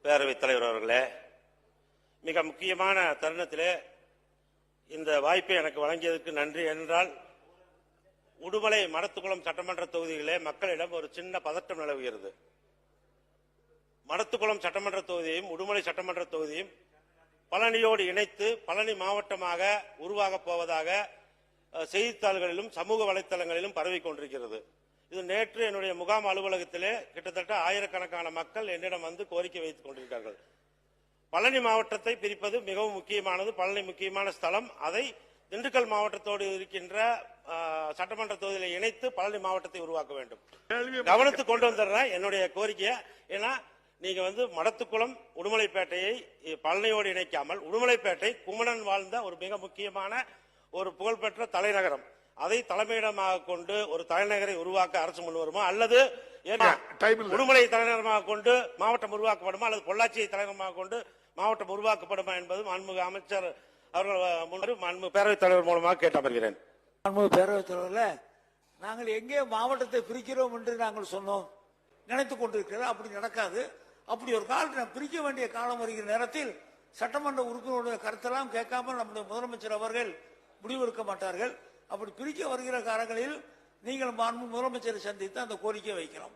பேரவைத் தலைவர் அவர்களே, மிக முக்கியமான தருணத்திலே இந்த வாய்ப்பை எனக்கு வழங்கியதற்கு நன்றி. என்றால் உடுமலை மடத்துக்குளம் சட்டமன்ற தொகுதியிலே மக்களிடம் ஒரு சின்ன பதட்டம் நிலவுகிறது. மடத்துக்குளம் சட்டமன்ற தொகுதியையும் உடுமலை சட்டமன்ற தொகுதியும் பழனியோடு இணைத்து பழனி மாவட்டமாக உருவாகப் போவதாக செய்தித்தாள்களிலும் சமூக வலைத்தளங்களிலும் பரவிக் கொண்டிருக்கிறது. இது நேற்று என்னுடைய முகாம் அலுவலகத்திலே கிட்டத்தட்ட ஆயிரக்கணக்கான மக்கள் என்னிடம் வந்து கோரிக்கை வைத்துக் கொண்டிருக்கிறார்கள். பழனி மாவட்டத்தை பிரிப்பது மிகவும் முக்கியமானது. பழனி முக்கியமான ஸ்தலம். அதை திண்டுக்கல் மாவட்டத்தோடு இருக்கின்ற சட்டமன்ற தொகுதியில் இணைத்து பழனி மாவட்டத்தை உருவாக்க வேண்டும். கவனத்துக்கு கொண்டு வந்துடுறேன் என்னுடைய கோரிக்கையை. ஏன்னா நீங்க மடத்துக்குளம் உடுமலைப்பேட்டையை பழனியோடு இணைக்காமல், உடுமலைப்பேட்டை குமணன் வாழ்ந்த ஒரு மிக முக்கியமான ஒரு புகழ்பெற்ற தலைநகரம், அதை தலைமையிடமாக கொண்டு ஒரு தலைநகரை உருவாக்க அரசு முன் வருமா, அல்லது உடுமலை தலைநகரமாக கொண்டு மாவட்டம் உருவாக்கப்படுமா, அல்லது பொள்ளாச்சியை தலைநகரமாக கொண்டு மாவட்டம் உருவாக்கப்படுமா என்பது மாண்புமிகு அமைச்சர் அவர்கள் மாண்புமிகு பேரவைத் தலைவர் மூலமாக கேட்டமர்கிறேன். மாண்புமிகு பேரவைத் தலைவர்களே, நாங்கள் எங்கே மாவட்டத்தை பிரிக்கிறோம் என்று நாங்கள் சொன்னோம், நினைத்துக் கொண்டிருக்கிறோம். அப்படி நடக்காது. அப்படி ஒரு காலத்தில் பிரிக்க வேண்டிய காலம் வருகிற நேரத்தில் சட்டமன்ற உறுப்பினருடைய கருத்தெல்லாம் கேட்காமல் நம்முடைய முதலமைச்சர் அவர்கள் முடிவெடுக்க மாட்டார்கள். அப்படி பிரிக்க வருகிற காலங்களில் நீங்கள் மாண்பு முதலமைச்சரை சந்தித்து அந்த கோரிக்கை வைக்கலாம்.